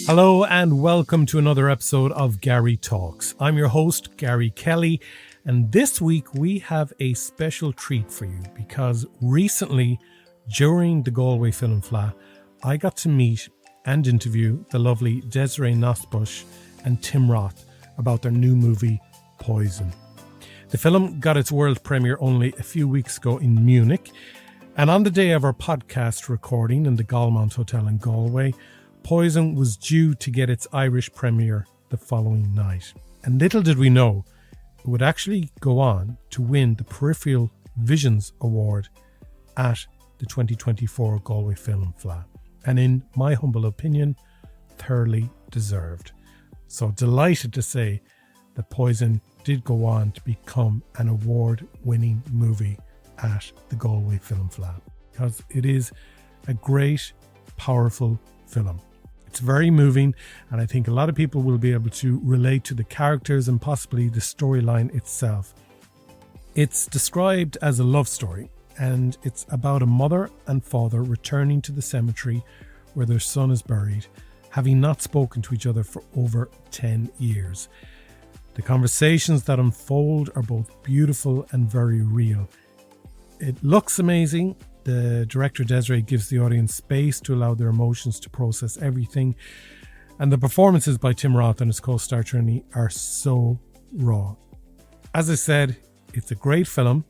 Hello and welcome to another episode of Garry Talks. I'm your host, Garry Kelly, and this week we have a special treat for you because recently, during the Galway Film Fleadh, I got to meet and interview the lovely Désirée Nosbusch and Tim Roth about their new movie, Poison. The film got its world premiere only a few weeks ago in Munich, and on the day of our podcast recording in the Galmont Hotel in Galway, Poison was due to get its Irish premiere the following night. And little did we know, it would actually go on to win the Peripheral Visions Award at the 2024 Galway Film Fleadh. And in my humble opinion, thoroughly deserved. So delighted to say that Poison did go on to become an award-winning movie at the Galway Film Fleadh, because it is a great, powerful film. It's very moving, and I think a lot of people will be able to relate to the characters and possibly the storyline itself. It's described as a love story, and it's about a mother and father returning to the cemetery where their son is buried, having not spoken to each other for over 10 years. The conversations that unfold are both beautiful and very real. It looks amazing. The director Désirée gives the audience space to allow their emotions to process everything. And the performances by Tim Roth and his co-star Trinity are so raw. As I said, it's a great film,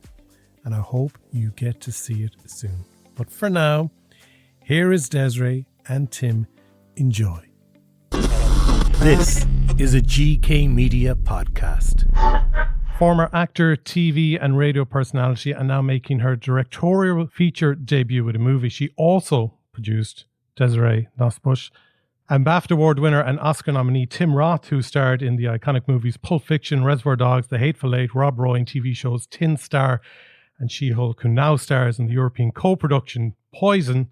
and I hope you get to see it soon. But for now, here is Désirée and Tim. Enjoy. This is a GK Media podcast. Former actor, TV and radio personality, and now making her directorial feature debut with a movie. She also produced Désirée Nosbusch. And BAFTA Award winner and Oscar nominee Tim Roth, who starred in the iconic movies Pulp Fiction, Reservoir Dogs, The Hateful Eight, Rob Roy, and TV shows Tin Star and She-Hulk, who now stars in the European co-production Poison.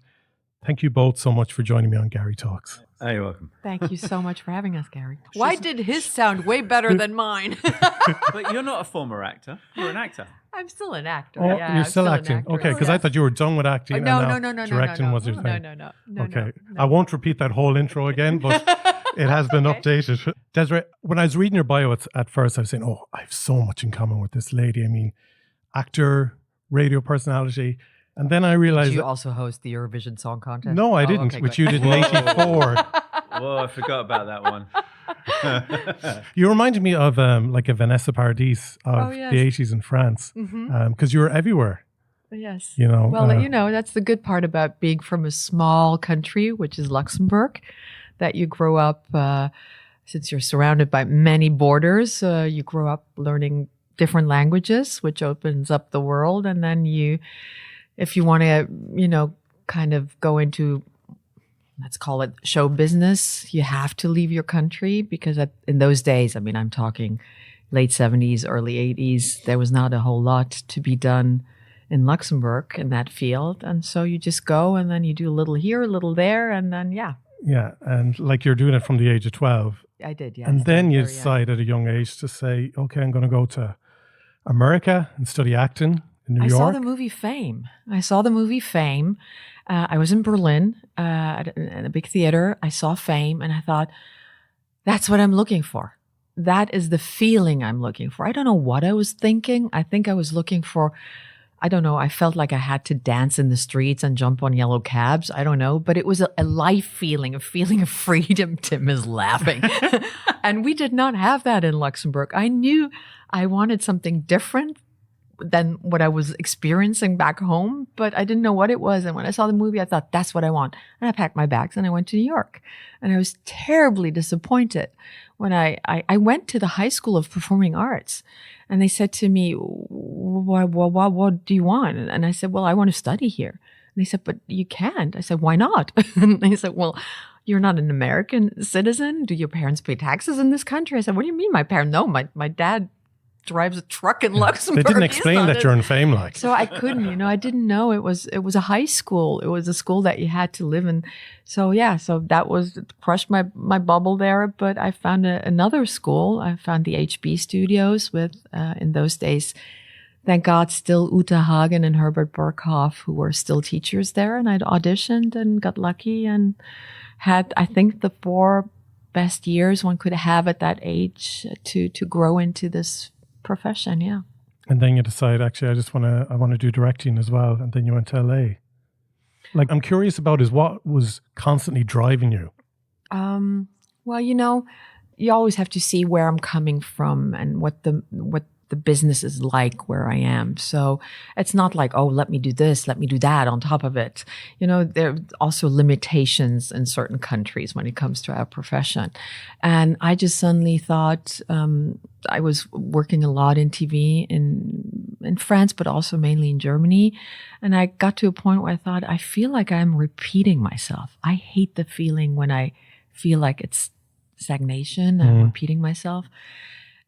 Thank you both so much for joining me on Garry Talks. Oh, you're welcome. Thank you so much for having us, Garry. Why did his sound way better than mine? But you're not a former actor. You're an actor. I'm still an actor. Oh, yeah, you're I'm still an acting. actor. Okay, because I thought you were done with acting. No, and no, now directing was your thing. No. Okay, I won't repeat that whole intro again, but it has been updated. Désirée, when I was reading your bio at first, I was saying, oh, I have so much in common with this lady. I mean, actor, radio personality. And then I realized... Did you also host the Eurovision Song Contest? No, I didn't, okay, which good. you did in 84. Whoa, I forgot about that one. You reminded me of like a Vanessa Paradis of yes. the 80s in France, because you were everywhere. Yes. You know, well, that's the good part about being from a small country, which is Luxembourg, that you grow up, since you're surrounded by many borders, you grow up learning different languages, which opens up the world. And then if you want to, kind of go into, let's call it show business, you have to leave your country because in those days, I mean, I'm talking late 70s, early 80s, there was not a whole lot to be done in Luxembourg in that field. And so you just go and then you do a little here, a little there, and then, yeah. Yeah, and like you're doing it from the age of 12. I did, yes. And then you decide at a young age to say, okay, I'm going to go to America and study acting in New York. I saw the movie Fame. I was in Berlin in a big theater. I saw Fame and I thought, that's what I'm looking for. That is the feeling I'm looking for. I don't know what I was thinking. I think I was looking for, I don't know, I felt like I had to dance in the streets and jump on yellow cabs. I don't know, but it was a life feeling, a feeling of freedom. Tim is laughing. And we did not have that in Luxembourg. I knew I wanted something different than what I was experiencing back home, but I didn't know what it was. And when I saw the movie, I thought, that's what I want. And I packed my bags and I went to New York. And I was terribly disappointed when I went to the High School of Performing Arts. And they said to me, what do you want? And I said, well, I want to study here. And they said, but you can't. I said, why not? And they said, well, you're not an American citizen. Do your parents pay taxes in this country? I said, what do you mean my parents? No, my dad drives a truck in Luxembourg. They didn't explain that you're in Fame, like. So I couldn't, I didn't know it was a high school. It was a school that you had to live in. So so that was crushed my bubble there. But I found another school. I found the HB Studios with, in those days, thank God, still Uta Hagen and Herbert Berghoff, who were still teachers there. And I'd auditioned and got lucky and had, I think, the 4 best years one could have at that age to grow into this profession. Yeah. And then you decide, actually, I want to do directing as well. And then you went to LA. Like, I'm curious about is what was constantly driving you? Well, you always have to see where I'm coming from and what the business is like where I am. So it's not like, oh, let me do this, let me do that on top of it. There are also limitations in certain countries when it comes to our profession. And I just suddenly thought, I was working a lot in TV in France, but also mainly in Germany. And I got to a point where I thought, I feel like I'm repeating myself. I hate the feeling when I feel like it's stagnation and repeating myself.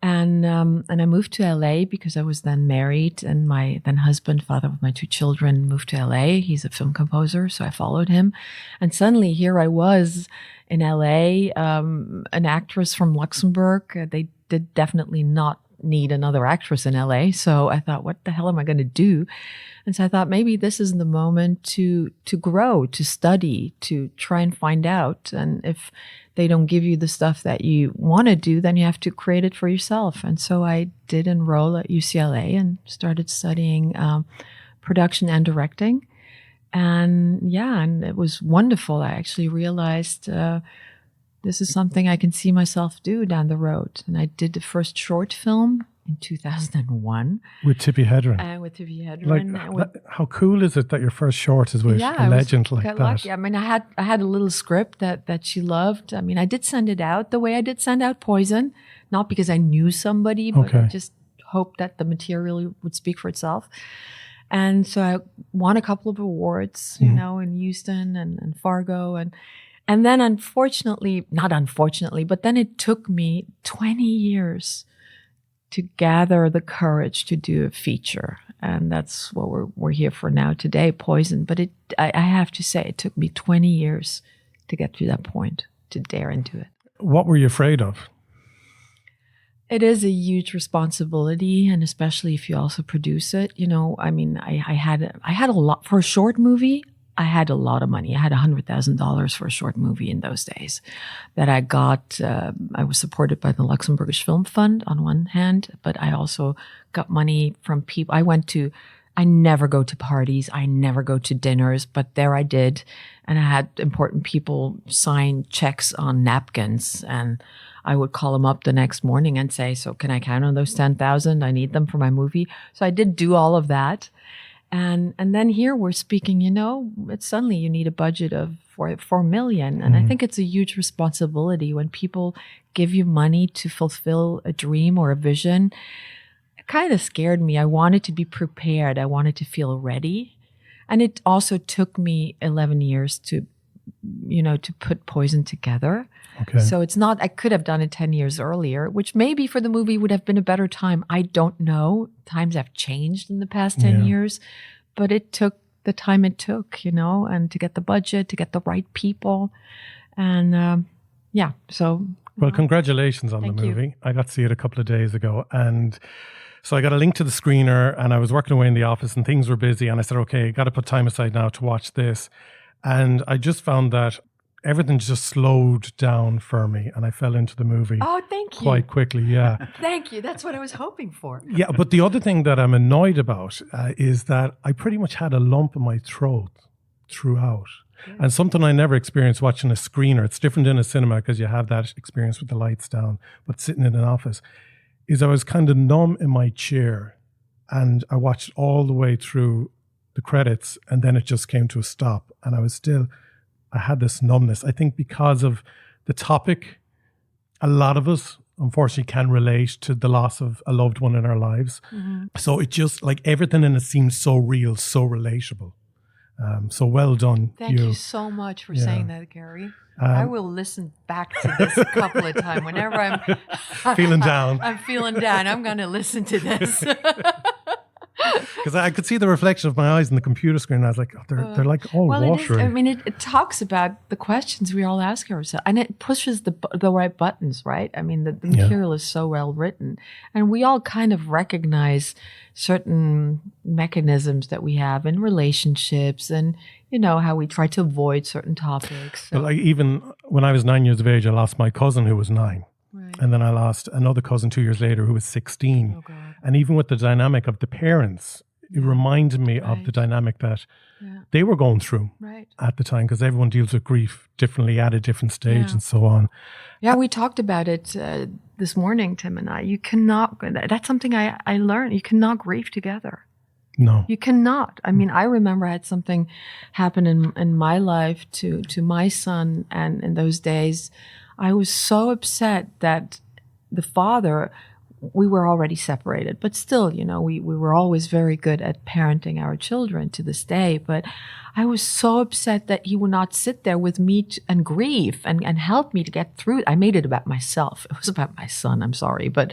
And I moved to LA because I was then married, and my then husband, father of my 2 children, moved to LA. He's a film composer, so I followed him. And suddenly here I was in LA, an actress from Luxembourg. They did definitely not need another actress in LA. So I thought, what the hell am I going to do? And so I thought maybe this is the moment to grow, to study, to try and find out. And if they don't give you the stuff that you want to do, then you have to create it for yourself. And so I did enroll at UCLA and started studying production and directing. And it was wonderful. I actually realized this is something I can see myself do down the road. And I did the first short film in 2001. With Tippi Hedren. With Tippi Hedren. How cool is it that your first short is with a legend like that? Lucky. I mean, I had a little script that she loved. I mean, I did send it out the way I did send out Poison, not because I knew somebody, but I just hoped that the material would speak for itself. And so I won a couple of awards, in Houston and Fargo. And then not unfortunately, but then it took me 20 years to gather the courage to do a feature. And that's what we're here for now today, Poison. But I have to say, it took me 20 years to get to that point, to dare into it. What were you afraid of? It is a huge responsibility, and especially if you also produce it. I mean, I had a lot for a short movie. I had a lot of money. I had $100,000 for a short movie in those days that I got. I was supported by the Luxembourgish Film Fund on one hand, but I also got money from people. I never go to parties. I never go to dinners, but there I did. And I had important people sign checks on napkins, and I would call them up the next morning and say, so can I count on those 10,000? I need them for my movie. So I did do all of that. And then here we're speaking, it's suddenly you need a budget of $4 million. And I think it's a huge responsibility when people give you money to fulfill a dream or a vision. It kind of scared me. I wanted to be prepared. I wanted to feel ready. And it also took me 11 years to put Poison together. Okay. So it's not, I could have done it 10 years earlier, which maybe for the movie would have been a better time. I don't know. Times have changed in the past 10 years, but it took the time it took, and to get the budget, to get the right people. And so. Well, congratulations on the movie. You. I got to see it a couple of days ago. And so I got a link to the screener, and I was working away in the office and things were busy. And I said, okay, got to put time aside now to watch this. And I just found that everything just slowed down for me, and I fell into the movie. Oh, thank you. Quite quickly, yeah. Thank you. That's what I was hoping for. Yeah, but the other thing that I'm annoyed about is that I pretty much had a lump in my throat throughout. Yeah. And something I never experienced watching a screener, it's different in a cinema because you have that experience with the lights down, but sitting in an office, is I was kind of numb in my chair, and I watched all the way through the credits, and then it just came to a stop, and I had this numbness. I think because of the topic, a lot of us, unfortunately, can relate to the loss of a loved one in our lives. Mm-hmm. So it just, like, everything in it seems so real, so relatable. So well done. Thank you so much for saying that, Garry. I will listen back to this a couple of times. Whenever I'm feeling down. I'm feeling down. I'm going to listen to this. Because I could see the reflection of my eyes in the computer screen. And I was like, oh, they're like all watery. I mean, it talks about the questions we all ask ourselves, and it pushes the right buttons, right? I mean, the material is so well written, and we all kind of recognize certain mechanisms that we have in relationships, and how we try to avoid certain topics. So. But like even when I was 9 years of age, I lost my cousin who was 9. Right. And then I lost another cousin 2 years later who was 16. Oh, God. And even with the dynamic of the parents, it reminded me of the dynamic that they were going through at the time, because everyone deals with grief differently at a different stage and so on. Yeah, we talked about it this morning, Tim and I. You cannot, that's something I learned. You cannot grieve together. No. You cannot. I mean, I remember I had something happen in my life to my son, and in those days, I was so upset that the father, we were already separated, but still, we were always very good at parenting our children to this day. But I was so upset that he would not sit there with me and grieve and help me to get through it. I made it about myself. It was about my son, I'm sorry, but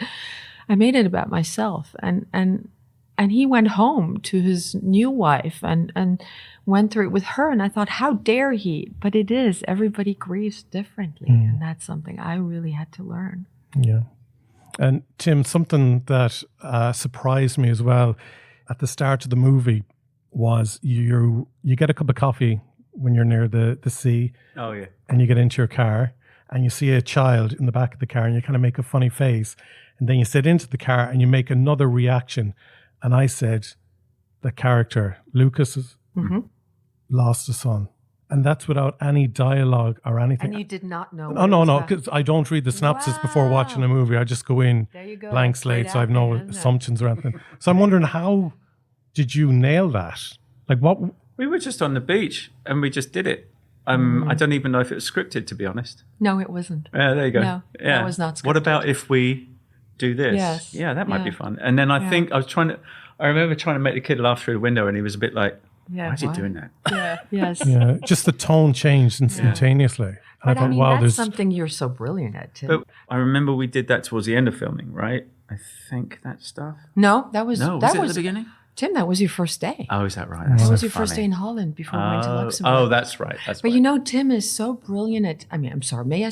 I made it about myself. And he went home to his new wife and went through it with her. And I thought, how dare he? But it is. Everybody grieves differently. And that's something I really had to learn. Yeah. And Tim, something that surprised me as well at the start of the movie was you get a cup of coffee when you're near the sea. Oh, yeah. And you get into your car and you see a child in the back of the car and you kind of make a funny face. And then you sit into the car and you make another reaction. And I said, the character, Lucas, has lost a son. And that's without any dialogue or anything. And you did not know. No, because I don't read the synopsis before watching a movie. I just go in blank slate, so I have no assumptions or anything. So I'm wondering, how did you nail that? Like what? We were just on the beach and we just did it. I don't even know if it was scripted, to be honest. No, it wasn't. Yeah, there you go. No, that was not scripted. What about if we do this? Yes. Yeah, that might be fun. And then I think I remember trying to make the kid laugh through the window, and he was a bit like, why is he doing that? Yeah, yes. Yeah, just the tone changed instantaneously. But I mean, that's something you're so brilliant at, Tim. But I remember we did that towards the end of filming, right? I think that stuff. No, that was it at the beginning? Tim, that was your first day. Oh, is that right? That That's was so your first day in Holland before we went to Luxembourg. Oh, that's right. But Tim is so brilliant at. I mean, I'm sorry. May I?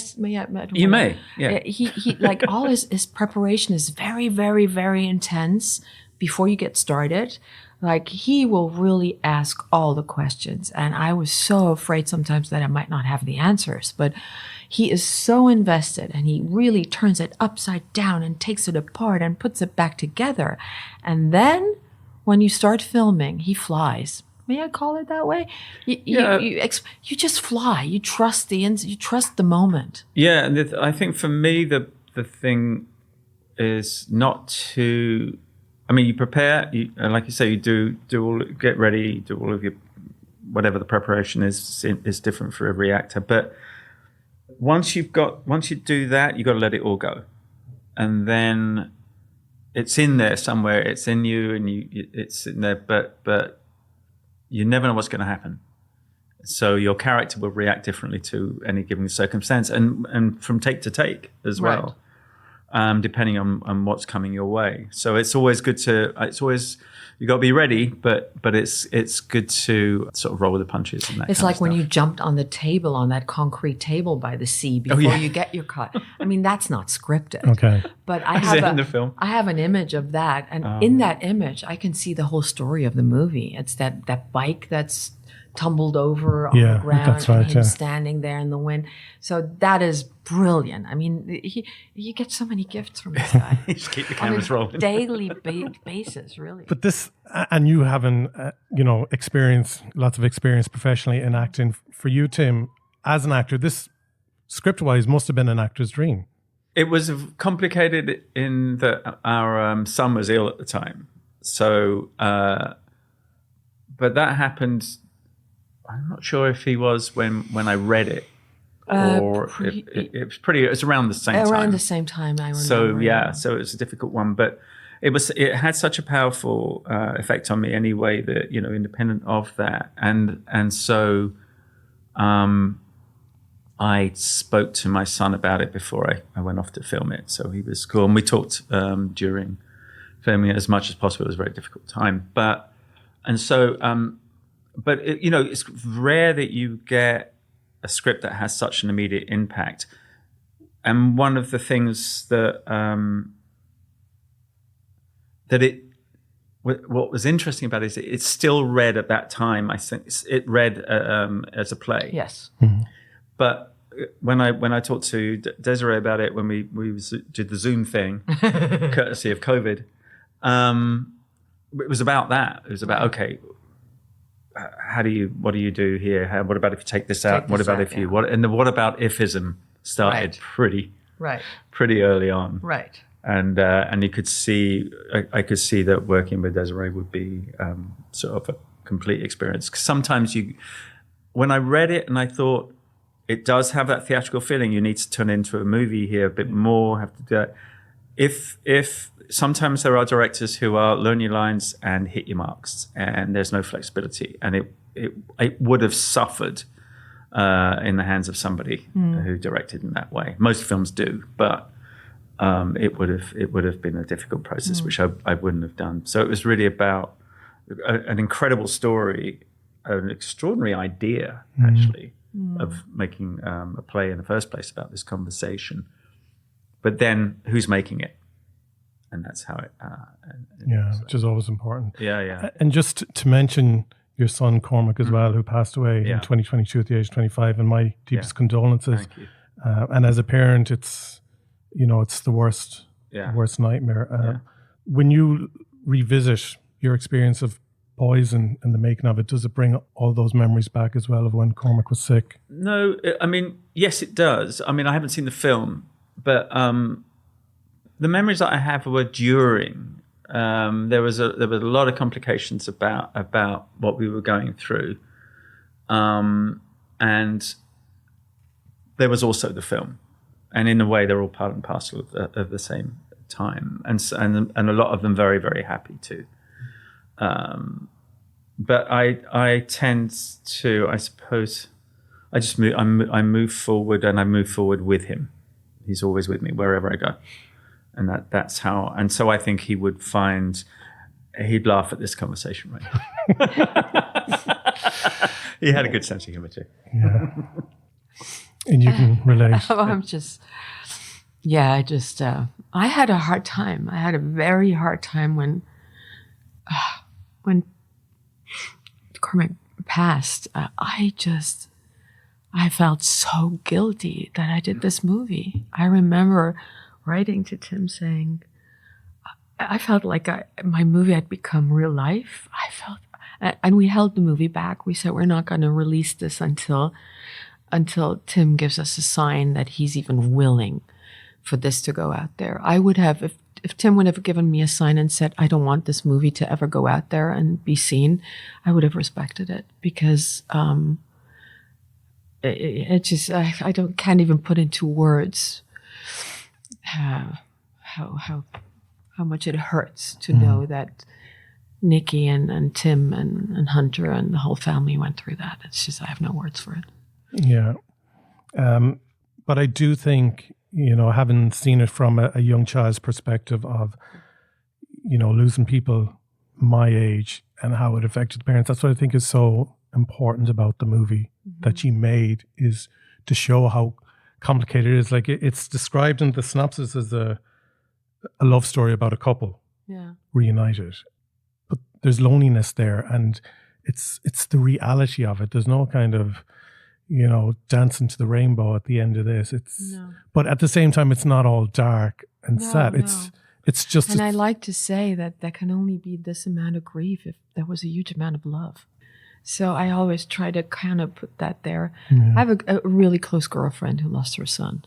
You may. Yeah. He like all his preparation is very, very, very intense before you get started. Like, he will really ask all the questions. And I was so afraid sometimes that I might not have the answers. But he is so invested, and he really turns it upside down and takes it apart and puts it back together. And then when you start filming, he flies. May I call it that way? You just fly. You trust you trust the moment. Yeah, and I think for me, the thing is not to... I mean, you prepare, like you say, you do all, get ready, do all of your, whatever the preparation is different for every actor. But once you do that, you got to let it all go, and then it's in there somewhere. It's in you, and it's in there. But you never know what's going to happen. So your character will react differently to any given circumstance, and from take to take as well. Right. Depending on what's coming your way. So it's always good to, you got to be ready, but it's good to sort of roll with the punches. And that it's like when you jumped on the table, on that concrete table by the sea before you get your cut. I mean, that's not scripted. Okay. But I have an image of that. And in that image, I can see the whole story of the movie. It's that bike that's tumbled over on the ground, that's right, and him standing there in the wind. So that is brilliant. I mean, you get so many gifts from this guy. Just keep the cameras rolling. Daily basis, really. But this, and you having, lots of experience professionally in acting. For you, Tim, as an actor, this script-wise must have been an actor's dream. It was complicated in that our son was ill at the time. So, but that happened... I'm not sure if he was when I read it, or it was pretty. It's around the same time. Around the same time, I remember. So so it was a difficult one, but it had such a powerful effect on me anyway that independent of that, and so I spoke to my son about it before I went off to film it. So he was cool, and we talked during filming it as much as possible. It was a very difficult time, but it's rare that you get a script that has such an immediate impact. And one of the things what was interesting about it is it's still read at that time. I think it read as a play. Yes. Mm-hmm. But when I talked to Désirée about it, when we did the Zoom thing, courtesy of COVID, it was about that. It was about, okay, what do you do here? What about if you take this out? What about if you what about ifism started pretty early on. Right. And you could see, I could see that working with Désirée would be sort of a complete experience. 'Cause sometimes when I read it and I thought, it does have that theatrical feeling, you need to turn it into a movie here a bit more, have to do that. If sometimes there are directors who are learn your lines and hit your marks, and there's no flexibility, and it would have suffered in the hands of somebody who directed in that way. Most films do, but it would have been a difficult process, which I wouldn't have done. So it was really about an incredible story, an extraordinary idea, actually, of making a play in the first place about this conversation. But then who's making it? And that's how it... which is always important. Yeah. And just to mention your son Cormac as well, who passed away in 2022 at the age of 25, and my deepest condolences. Thank you. And as a parent, it's the worst nightmare. When you revisit your experience of Poison and the making of it, does it bring all those memories back as well of when Cormac was sick? No, I mean, yes, it does. I mean, I haven't seen the film, but the memories that I have were during. There was a lot of complications about what we were going through, and there was also the film, and in a way, they're all part and parcel of the same time, and a lot of them very, very happy too. But I tend to, I suppose, I move forward, and I move forward with him. He's always with me wherever I go. And that's how, and so I think he'd laugh at this conversation right now. He had a good sense of humor too. Yeah. And you can relate. I had a hard time. I had a very hard time when Cormac passed. I felt so guilty that I did this movie. I remember writing to Tim saying, I felt like my movie had become real life. And we held the movie back. We said, we're not going to release this until Tim gives us a sign that he's even willing for this to go out there. I would have, if Tim would have given me a sign and said, I don't want this movie to ever go out there and be seen, I would have respected it, because can't even put into words how much it hurts to know that Nikki and Tim and Hunter and the whole family went through that. It's just, I have no words for it. Yeah. But I do think, having seen it from a young child's perspective of, losing people my age and how it affected the parents, that's what I think is so important about the movie that you made, is to show how complicated it is. Like, it's described in the synopsis as a love story about a couple reunited, but there's loneliness there, and it's the reality of it. There's no kind of dancing to the rainbow at the end of this. But at the same time, it's not all dark and sad. It's just. And I like to say that there can only be this amount of grief if there was a huge amount of love. So I always try to kind of put that there. Yeah. I have a really close girlfriend who lost her son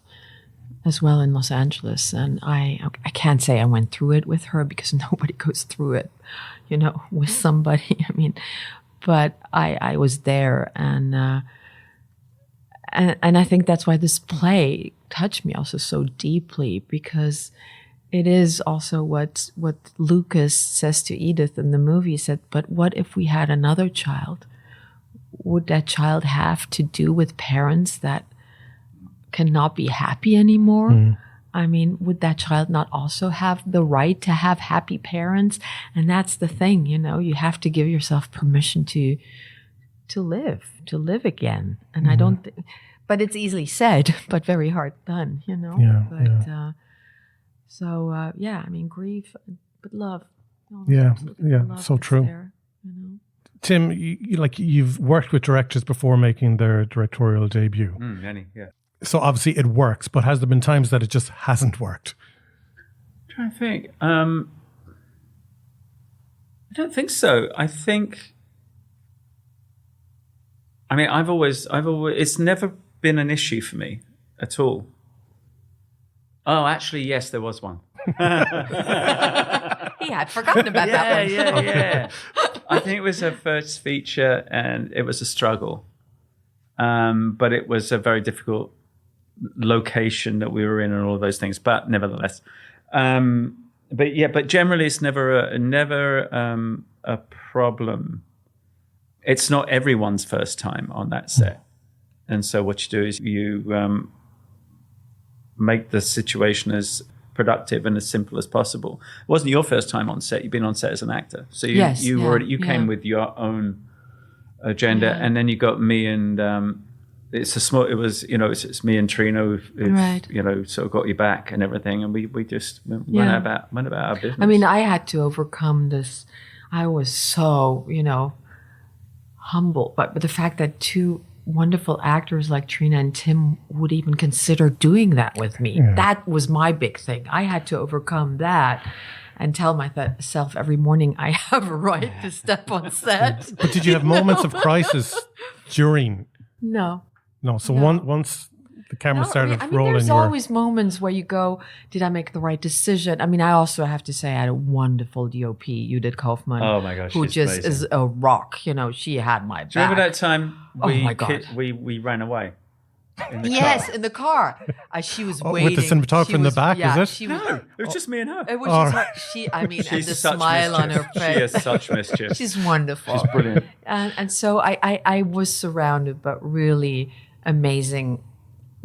as well in Los Angeles. And I can't say I went through it with her, because nobody goes through it, with somebody. I mean, but I was there, and I think that's why this play touched me also so deeply, because it is also what Lucas says to Edith in the movie. He said, but what if we had another child? Would that child have to do with parents that cannot be happy anymore? I mean, would that child not also have the right to have happy parents? And that's the thing, you know, you have to give yourself permission to live again. And I don't, but it's easily said, but very hard done, you know? Yeah, But, I mean, grief, but love. Love so is true. there, you know? Tim, you've worked with directors before making their directorial debut. Many, yeah. So obviously it works, but has there been times that it just hasn't worked? I'm trying to think. I don't think so. I've always, it's never been an issue for me at all. Oh, actually, yes, there was one. He had forgotten about that one. Yeah. I think it was her first feature, and it was a struggle. But it was a very difficult location that we were in, and all of those things. But nevertheless, but generally, it's never a problem. It's not everyone's first time on that set, and so what you do is you make the situation as productive and as simple as possible. It wasn't your first time on set. You've been on set as an actor, so you came with your own agenda, and then you got me, and it's me and Trino who sort of got you back and everything, and we just went about our business. I mean, I had to overcome this. I was so humble, but the fact that two wonderful actors like Trina and Tim would even consider doing that with me. That was my big thing. I had to overcome that and tell myself every morning I have a right to step on set. But did you have moments of crisis during? No. So once the camera started rolling, there's always moments where you go, did I make the right decision? I mean, I also have to say I had a wonderful DOP, Judith Kaufman. Oh my gosh, who she's just amazing. is a rock. You know, she had my back. Do you remember that time we ran away? In the car. She was waiting. With the cinematographer in the back, is it? She was, it was just me and her. It was just her. And the smile on her face. She has such mischief. She's wonderful. She's brilliant. And so I was surrounded by really amazing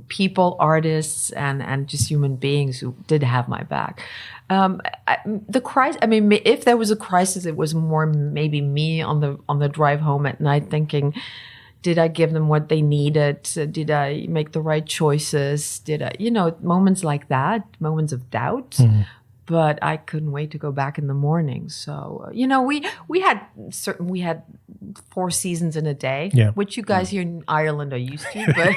people, artists, and just human beings who did have my back. The crisis. I mean, if there was a crisis, it was more maybe me on the drive home at night, thinking, did I give them what they needed? Did I make the right choices? Did I, moments like that, moments of doubt. Mm-hmm. But I couldn't wait to go back in the morning. So, we had 4 seasons in a day, which you guys here in Ireland are used to, but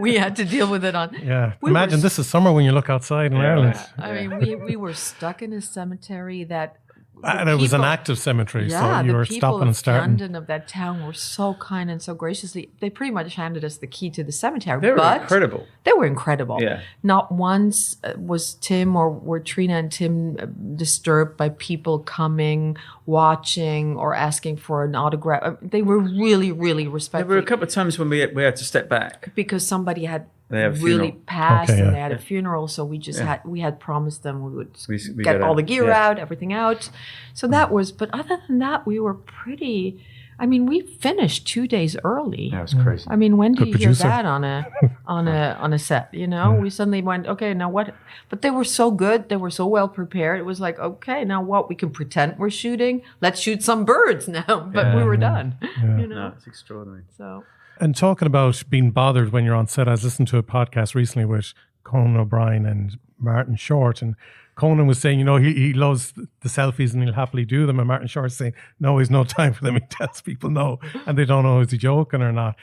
we had to deal with it on. Yeah. Imagine this is summer when you look outside in Ireland. I mean, we were stuck in a cemetery that. And it was an active cemetery, so you were stopping and starting. The people of that town were so kind and so graciously. They pretty much handed us the key to the cemetery. They were incredible. They were incredible. Yeah. Not once was Tim or were Trina and Tim disturbed by people coming, watching, or asking for an autograph. They were really, really respectful. There were a couple of times when we had to step back. Because somebody had really passed, and they had a funeral, so we just had promised them we would get all the gear out, everything out. So that was, but other than that, we were pretty. I mean, we finished 2 days early. That was crazy. I mean, when do you hear that on a set? We suddenly went, okay, now what? But they were so good. They were so well prepared. It was like, okay, now what? We can pretend we're shooting. Let's shoot some birds now. But we were done. Yeah. No, it's extraordinary. So. And talking about being bothered when you're on set, I was listening to a podcast recently with Conan O'Brien and Martin Short, and Conan was saying, he loves the selfies and he'll happily do them, and Martin Short saying, no, he's no time for them. He tells people no, and they don't know is he joking or not.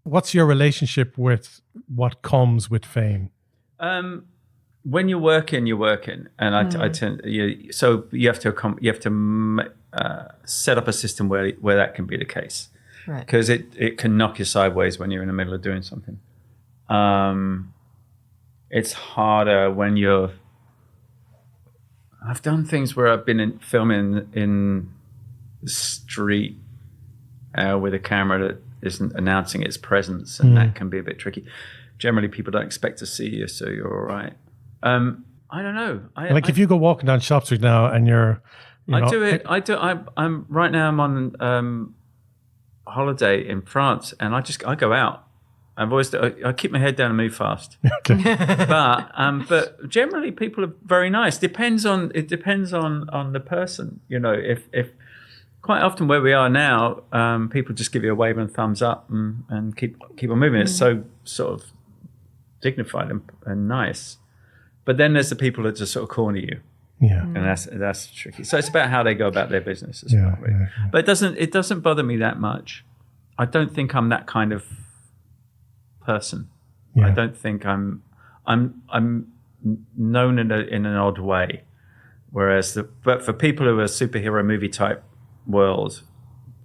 What's your relationship with what comes with fame? When you're working, and I tend so you have to set up a system where that can be the case. Because it can knock you sideways when you're in the middle of doing something. It's harder when you're. I've done things where I've been filming in the street with a camera that isn't announcing its presence, and that can be a bit tricky. Generally, people don't expect to see you, so you're all right. I don't know. If you go walking down Shop Street now and you're. I do it. I'm right now. I'm on. Holiday in France, and I go out I keep my head down and move fast. Okay. But generally people are very nice. It depends on the person. You know, if quite often where we are now, people just give you a wave and thumbs up and keep on moving. It's so sort of dignified and nice. But then there's the people that just sort of corner you. Yeah. And that's tricky. So it's about how they go about their business as well. Really. Yeah. But it doesn't bother me that much. I don't think I'm that kind of person. Yeah. I don't think I'm known in an odd way. Whereas but for people who are superhero movie type world,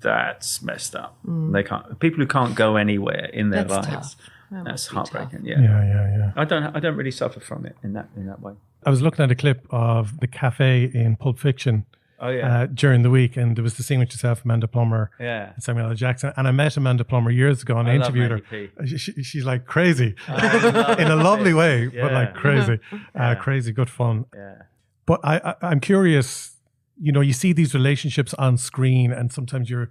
that's messed up. They can't. People who can't go anywhere in their That's lives. tough. That That's must be heartbreaking. tough. Yeah. Yeah. I don't really suffer from it in that way. I was looking at a clip of the cafe in Pulp Fiction Oh yeah. during the week, and there was the scene with yourself, Amanda Plummer, Yeah. and Samuel L. Jackson. And I met Amanda Plummer years ago, and I I love interviewed her. Mandy She's like crazy I in a love lovely it. way, but Yeah. like crazy, Yeah. crazy good fun. Yeah. But I'm curious. You know, you see these relationships on screen, and sometimes you're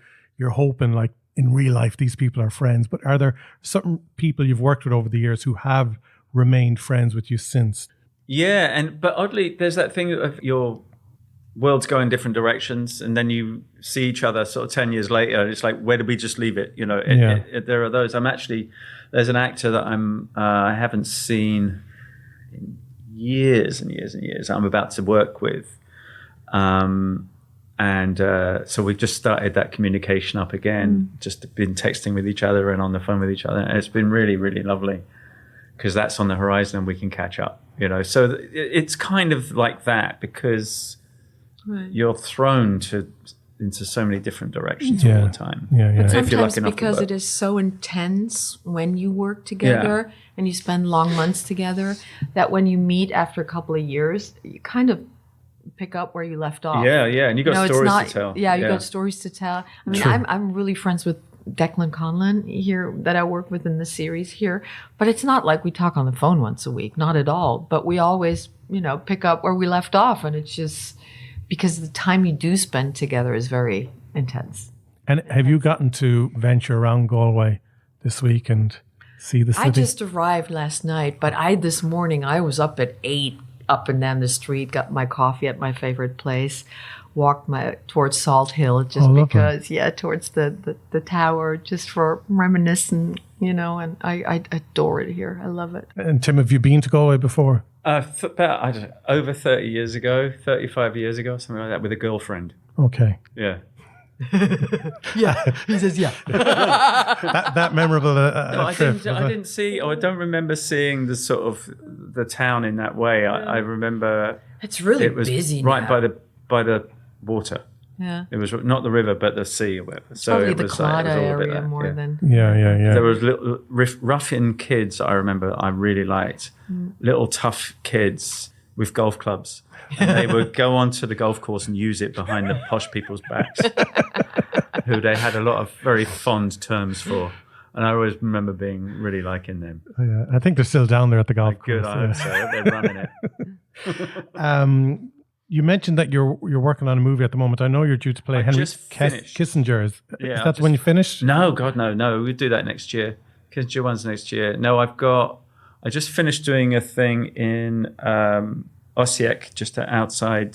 hoping, like in real life, these people are friends. But are there certain people you've worked with over the years who have remained friends with you since? Yeah, but oddly, there's that thing of your worlds go in different directions, and then you see each other sort of 10 years later, and it's like, where did we just leave it? You know, there are those. There's an actor that I haven't seen in years and years and years. I'm about to work with, so we've just started that communication up again. Just been texting with each other and on the phone with each other, and it's been really, really lovely because that's on the horizon and we can catch up. You know, so it's kind of like that because you're thrown into so many different directions all the time. Yeah. But If you're sometimes lucky enough to because work. it is so intense when you work together and you spend long months together, that when you meet after a couple of years, you kind of pick up where you left off. Yeah, and you got stories to tell. Yeah, you got stories to tell. I mean, I'm really friends with Declan Conlon here that I work with in the series here, but it's not like we talk on the phone once a week, not at all. But we always, pick up where we left off, and it's just because the time you do spend together is very intense. And have you gotten to venture around Galway this week and see the city? I just arrived last night, but this morning I was up at 8, up and down the street, got my coffee at my favorite place, walked towards Salt Hill just because, towards the tower, just for reminiscing, and I adore it here. I love it. And Tim, have you been to Galway before? About, I don't know, over 30 years ago, 35 years ago, something like that, with a girlfriend. Okay. Yeah. Yeah, he says, yeah. that memorable No, trip. I didn't see, or I don't remember seeing the sort of the town in that way. I remember It's really it was busy right now. by the water. Yeah. It was not the river, but the sea or whatever. So Probably it the was, Claddagh it was all a bit area like, more than... Yeah. There was little ruffian kids I remember I really liked. Little tough kids with golf clubs. And they would go onto the golf course and use it behind the posh people's backs, who they had a lot of very fond terms for. And I always remember really liking them. Oh, yeah. I think they're still down there at the golf course. Good, I hope so. They're running it. You mentioned that you're working on a movie at the moment. I know you're due to play Henry just finished. Kissinger. Is Yeah, that when you finish? No, God, no. We'll do that next year. Kissinger one's next year. No, I just finished doing a thing in Osijek, just outside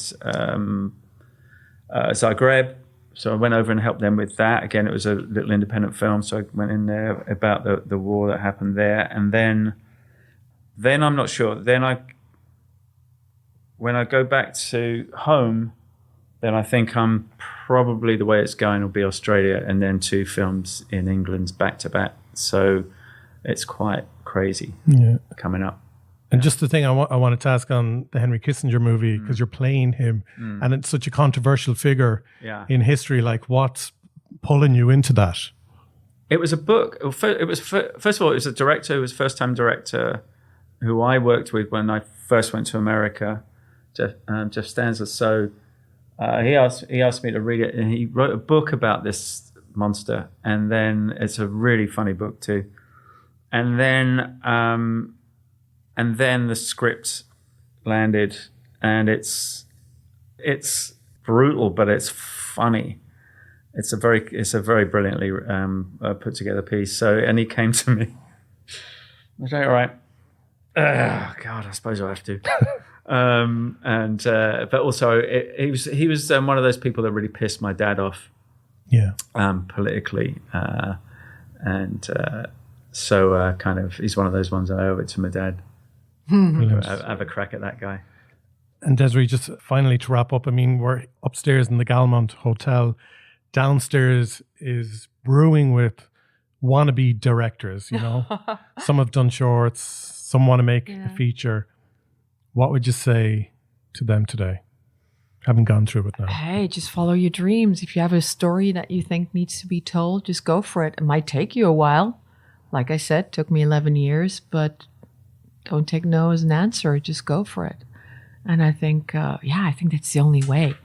Zagreb. So I went over and helped them with that. Again, it was a little independent film, so I went in there about the war that happened there. And then I'm not sure. When I go back to home, then I think I'm probably, the way it's going will be Australia and then 2 films in England back to back. So it's quite crazy coming up. And just the thing I wanted to ask on the Henry Kissinger movie, because you're playing him and it's such a controversial figure in history, like what's pulling you into that? It was a book. It was first of all, it was a director who was first-time director who I worked with when I first went to America, Jeff Stanza. So he asked me to read it, and he wrote a book about this monster. And then it's a really funny book too. And then the script landed, and it's brutal, but it's funny. It's a very brilliantly put together piece. So, and he came to me Is that all right? Oh, God, I suppose I have to. But also, he was one of those people that really pissed my dad off. Yeah. Politically, so kind of, he's one of those ones I owe it to my dad. Have a crack at that guy. And Désirée, just finally to wrap up, I mean, we're upstairs in the Galmont Hotel. Downstairs is brewing with wannabe directors, you know. Some have done shorts, some want to make a feature. What would you say to them today, having gone through it now? Hey, just follow your dreams. If you have a story that you think needs to be told, just go for it. It might take you a while. Like I said, it took me 11 years, but don't take no as an answer. Just go for it. And I think, I think that's the only way,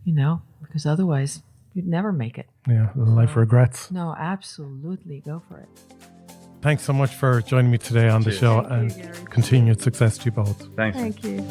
you know, because otherwise you'd never make it. Yeah, life regrets. No, absolutely. Go for it. Thanks so much for joining me today on the show, and continued success to you both. Thanks. Thank you.